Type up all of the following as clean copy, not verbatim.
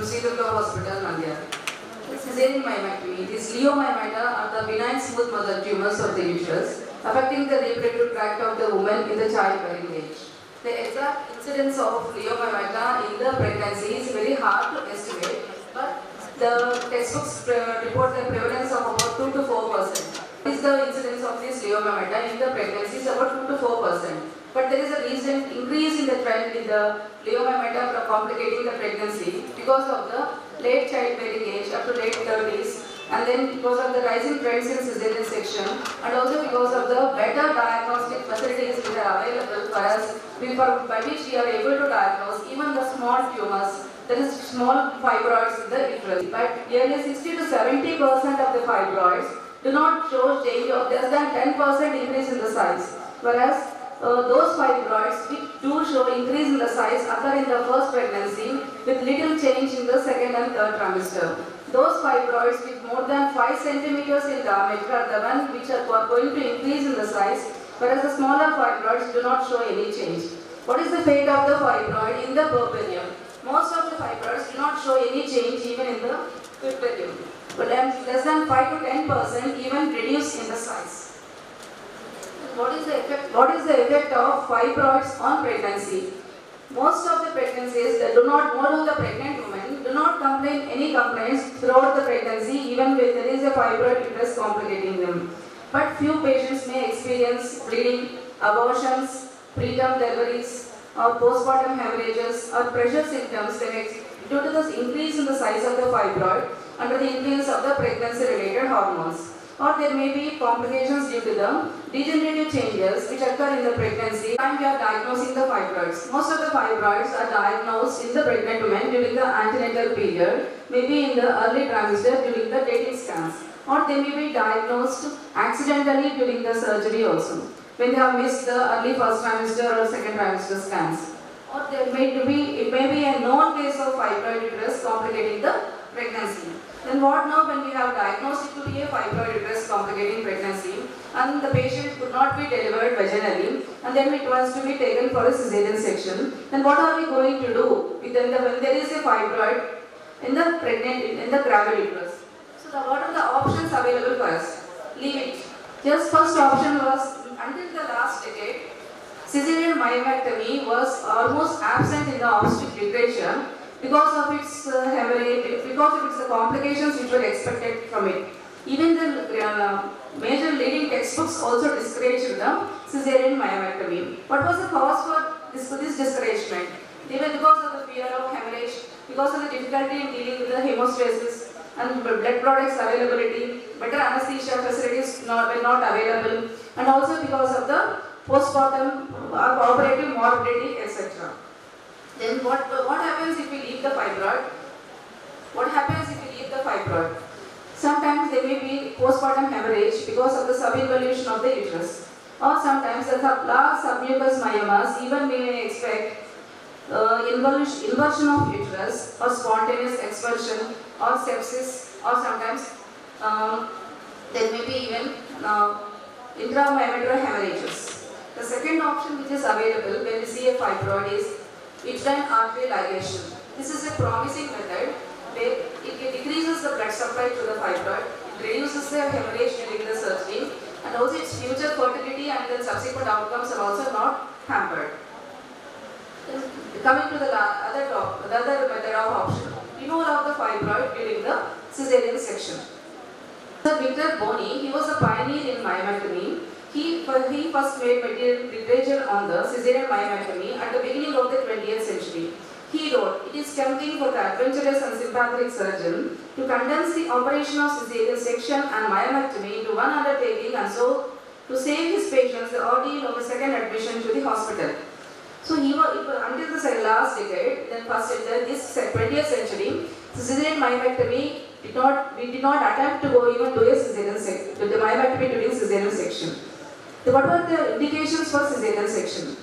Sridurga Hospital, Nandiyar. Cesarean myomectomy. These leiomyomata are the benign smooth muscle tumors of the uterus, affecting the reproductive tract of the woman in the childbearing age. The exact incidence of leiomyomata in the pregnancy is very hard to estimate, but the textbooks report the prevalence of about 2 to 4%. Is the incidence of this leiomyomata in the pregnancy is about 2 to 4%. But there is a recent increase in the trend in the leiomyomata complicating the pregnancy because of the late childbearing age up to late 30s, and then because of the rising trends in cesarean section, and also because of the better diagnostic facilities which are available for us, by which we are able to diagnose even the small tumors, that is small fibroids in the uterus. But nearly 60 to 70% of the fibroids do not show change of less than 10% increase in the size, whereas those fibroids which do show increase in the size occur in the first pregnancy with little change in the second and third trimester. Those fibroids with more than 5 centimeters in diameter are the ones which are going to increase in the size, whereas the smaller fibroids do not show any change. What is the fate of the fibroid in the puerperium? Most of the fibroids do not show any change even in the puerperium, but less than 5 to 10% even reduce in the size. What is the effect of fibroids on pregnancy? Most of the pregnancies that most of the pregnant women do not complain any complaints throughout the pregnancy, even when there is a fibroid uterus complicating them. But few patients may experience bleeding, abortions, preterm deliveries, or postpartum hemorrhages, or pressure symptoms due to the increase in the size of the fibroid under the influence of the pregnancy-related hormones. Or there may be complications due to the degenerative changes which occur in the pregnancy and we are diagnosing the fibroids. Most of the fibroids are diagnosed in the pregnant women during the antenatal period, maybe in the early trimester during the dating scans, or they may be diagnosed accidentally during the surgery also, when they have missed the early first trimester or second trimester scans. Or it may be a known case of fibroid uterus complicating the pregnancy. Then what now when we have diagnosed it to be a fibroid uterus complicating pregnancy and the patient could not be delivered vaginally and then it was to be taken for a cesarean section, then what are we going to do when there is a fibroid in the gravid uterus? So what are the options available for us? Leave it. Just first option was, until the last decade, cesarean myomectomy was almost absent in the obstetric literature because of its hemorrhage, because of its complications which were expected from it. Even the major leading textbooks also discouraged the cesarean myomectomy. What was the cause for this discouragement? They were because of the fear of hemorrhage, because of the difficulty in dealing with the hemostasis and blood products availability, better anesthesia facilities were not available, and also because of the postpartum operative morbidity, etc. Then what happens if we leave the fibroid? What happens if we leave the fibroid? Sometimes there may be postpartum hemorrhage because of the subinvolution of the uterus. Or sometimes the large submucous myomas even we may expect inversion of uterus or spontaneous expulsion or sepsis, or sometimes there may be even intramyometrial hemorrhages. The second option which is available when we see a fibroid is uterine artery ligation. This is a promising method where it decreases the blood supply to the fibroid, it reduces the hemorrhage during the surgery, and also its future fertility and then subsequent outcomes are also not hampered. Coming to the other method of option, removal of the fibroid during the cesarean section. Sir Victor Boni, he was a pioneer in myomectomy. He first made literature on the cesarean myomectomy at the beginning of the 20th century. He wrote, "It is tempting for the adventurous and sympathetic surgeon to condense the operation of cesarean section and myomectomy into one undertaking and so to save his patients the ordeal of a second admission to the hospital." So until the last decade, then this 20th century, cesarean myomectomy we did not attempt to go even to a cesarean section, to the myomectomy during cesarean section. So what were the indications for cesarean section?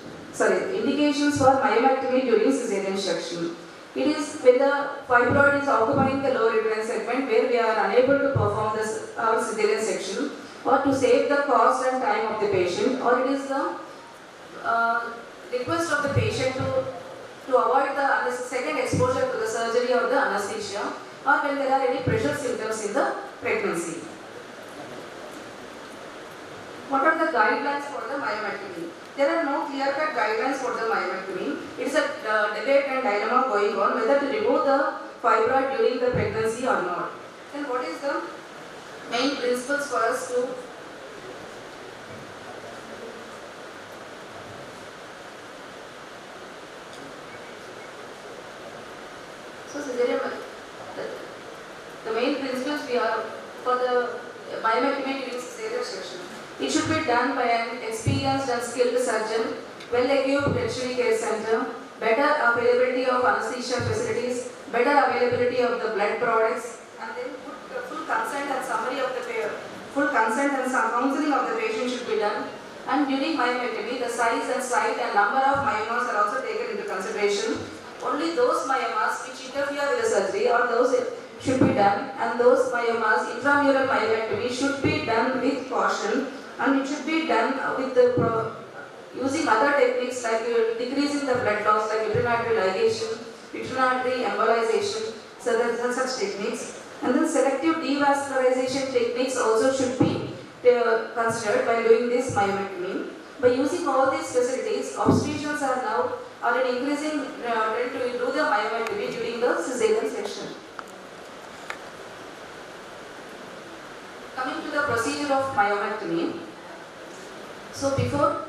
Indications for myomectomy during cesarean section. It is when the fibroid is occupying the lower uterine segment where we are unable to perform our cesarean section, or to save the cost and time of the patient, or it is the request of the patient to avoid the second exposure to the surgery or the anesthesia. or when there are any pressure symptoms in the pregnancy. What are the guidelines for the myomectomy? There are no clear-cut guidelines for the myomectomy. It's a debate and dilemma going on whether to remove the fibroid during the pregnancy or not. Then what is the main principles for us to the main principles we are for the myomectomy during cesarean section. It should be done by an experienced and skilled surgeon, well-equipped tertiary care center, better availability of anesthesia facilities, better availability of the blood products, and then full consent and summary of the full consent and some counseling of the patient should be done. And during myomectomy, the size and site and number of myomas are also taken into consideration. Only those myomas which interfere with the surgery or those should be done, and those myomas, intramural myomectomy, should be done with caution, and it should be done with the using other techniques like decreasing the blood loss, like urinary ligation, urinary embolization, so there are such techniques. And then selective devascularization techniques also should be considered while doing this myomectomy. By using all these facilities, obstetricians are an increasing trend to do the myomectomy during the cesarean section. Coming to the procedure of myomectomy. So before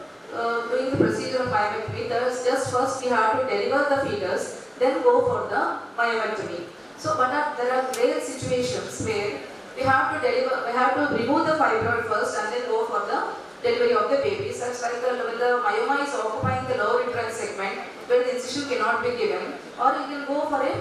doing the procedure of myomectomy, just first we have to deliver the fetus, then go for the myomectomy. So, but there are rare situations where we have to remove the fibroid first and then go for the delivery of the baby. Such like when the myoma is occupying the lower uterine segment, where the incision cannot be given, or you can go for a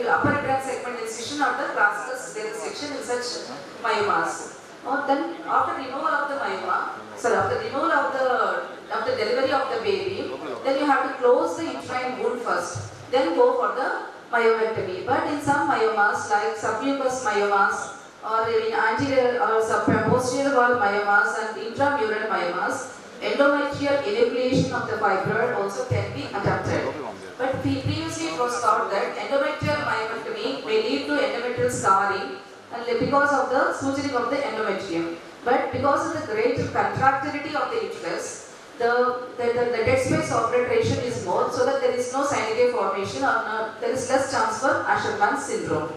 upper uterine segment incision or the classical cesarean section in such myomas. Or then after removal of the myoma, after removal of the delivery of the baby, then you have to close the uterine wound first, then go for the myomectomy. But in some myomas like submucous myomas or in anterior or posterior wall myomas and intramural myomas, endometrial enucleation of the fibroid also can be attempted. But previously it was thought that endometrial myomectomy may lead to endometrial scarring and because of the suturing of the endometrium. But because of the great contractility of the uterus, the dead space obliteration is more, so that there is no synechial formation or there is less chance for Asherman's syndrome.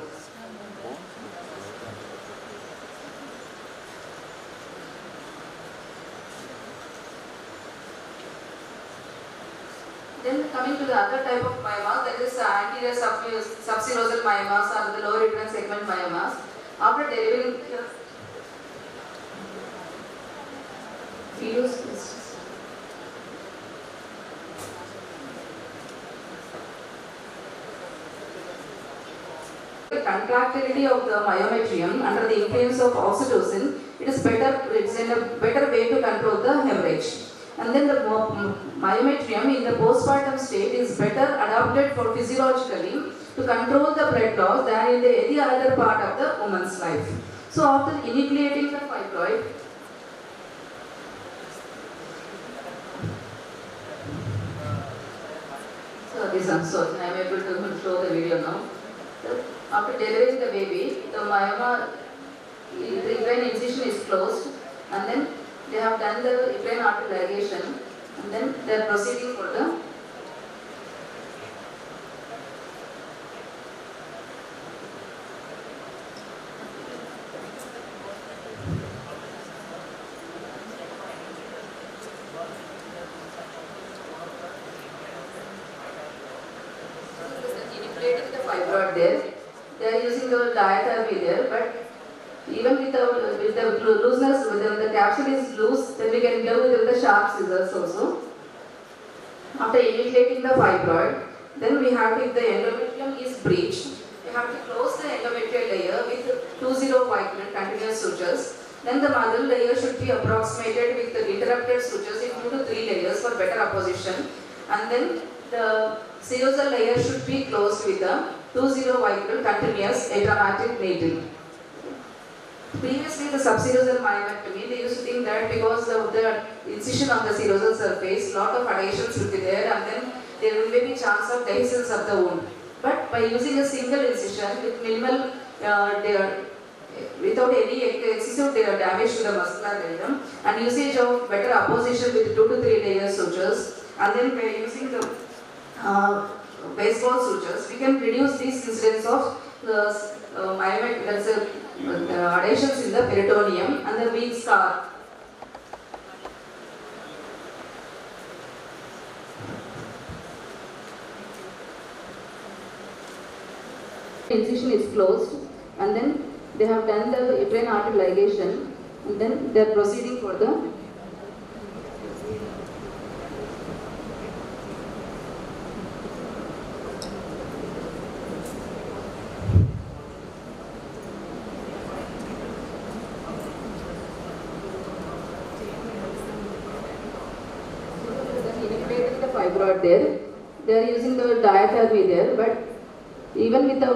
Then coming to the other type of myomas, that is anterior subserosal myomas or the lower uterine segment myomas. After delivering contractility of the myometrium under the influence of oxytocin, it's in a better way to control the hemorrhage. And then the myometrium in the postpartum state is better adapted for physiologically to control the blood loss than in any other part of the woman's life. So after enucleating the fibroid, so I am able to show the video now. After delivering the baby, the myoma, the uterine incision is closed, and then they have done the uterine artery ligation, and then they are proceeding for the fibroid there. They are using the diathermy there, but even with the looseness, when the capsule is loose, then we can do with the sharp scissors also. After enucleating the fibroid, then we have to, if the endometrium is breached, we have to close the endometrial layer with 20 vicryl continuous sutures. Then the mother layer should be approximated with the interrupted sutures in 2 to 3 layers for better apposition. And then the serosal layer should be closed with a 20 vicryl continuous adramatic needle. Previously, the subserosal myomectomy, they used to think that because of the incision of the serosal surface, lot of adhesions will be there, and then there may be chance of dehiscence of the wound. But by using a single incision with minimal, without any excessive damage to the muscular layer, and usage of better apposition with 2 to 3 layer sutures, and then by using the baseball sutures, we can reduce these incidence of adhesions in the peritoneum and the weak scar. Incision is closed, and then they have done the uterine artery ligation, and then they are proceeding for the fibroid there. They are using the diathermy there, but even with the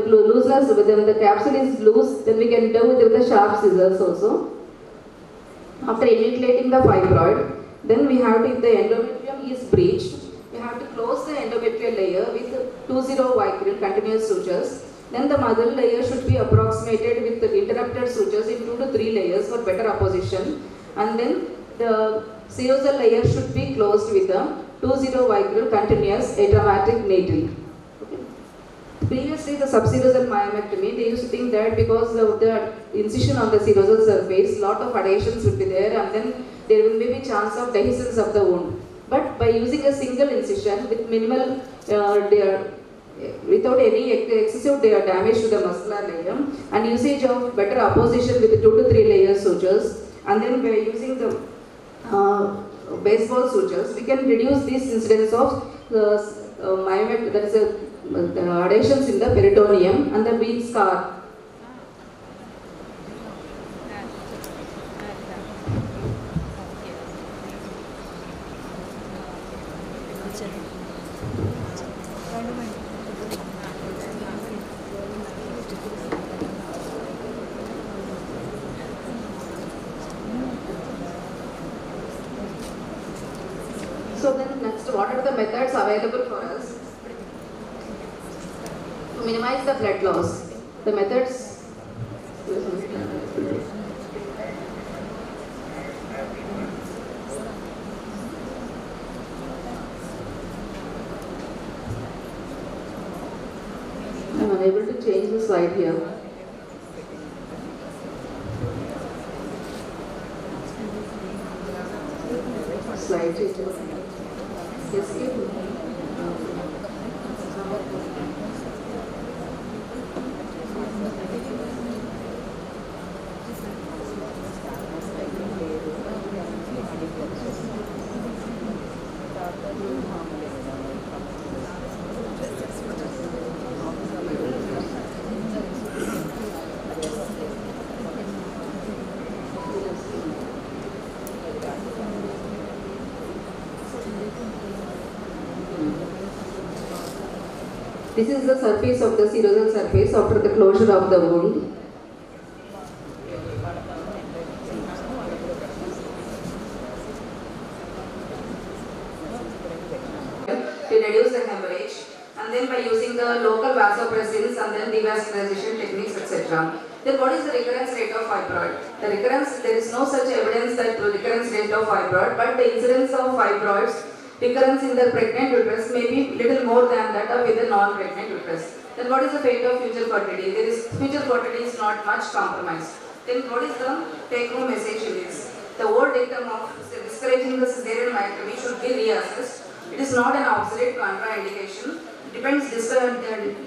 looseness, when the capsule is loose, then we can do with the sharp scissors also. After enucleating the fibroid, then we have to, if the endometrium is breached, we have to close the endometrial layer with 20 vicryl continuous sutures. Then the mother layer should be approximated with the interrupted sutures in 2 to 3 layers for better apposition. And then the serosal layer should be closed with a 20 vicryl continuous atraumatic needle. Previously, the subserosal myomectomy, they used to think that because of the incision on the serosal surface, lot of adhesions would be there, and then there will be chance of dehiscence of the wound. But by using a single incision with minimal, without any excessive damage to the muscular layer, and usage of better apposition with 2 to 3 layer sutures, and then by using the baseball sutures, we can reduce this incidence of myomectomy, that is the adhesions in the peritoneum and the weak scar. So then next, what are the methods available for us to minimize the blood loss? The methods. I'm unable to change the slide here. Slide change. Escape. This is the surface of the serosal surface after the closure of the wound. To reduce the hemorrhage, and then by using the local vasopressins and then devascularization techniques, etc. Then what is the recurrence rate of fibroid? The recurrence, there is no such evidence that the recurrence rate of fibroid, but the incidence of fibroids recurrence in the pregnant uterus may be little more than that of with the non-pregnant uterus. Then what is the fate of future fertility? There is future fertility is not much compromised. Then what is the take-home message in this? The old dictum of discouraging the caesarean myectomy should be reassessed. It is not an obsolete contraindication.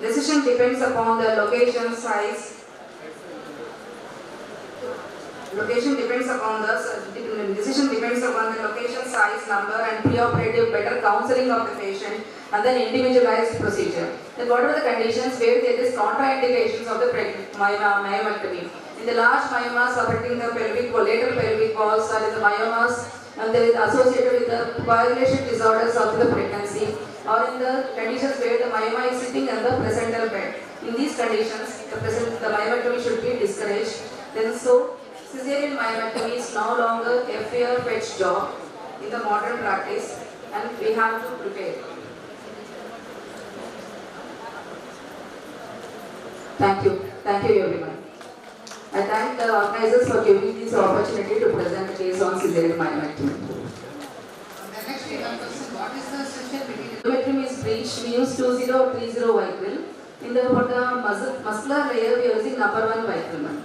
Decision depends upon the location, size. Decision depends upon the location, size, number, and preoperative better counseling of the patient, and then individualized procedure. Then what are the conditions where there is contraindications of the myomectomy? In the large myomas affecting the lateral pelvic walls, or in the myomas and there is associated with the coagulation disorders of the pregnancy, or in the conditions where the myoma is sitting on the placental bed. In these conditions, the myomectomy should be discouraged. Then so, caesarean myomectomy is no longer a fear-fetched job in the modern practice, and we have to prepare. Thank you everyone. I thank the organizers for giving me this opportunity to present the case on cesarean myomectomy. Actually, one question, what is the session between? Myomectomy is breech, we use 20 or 30 vicryl. For the muscular layer, we are using number 1 vicryl.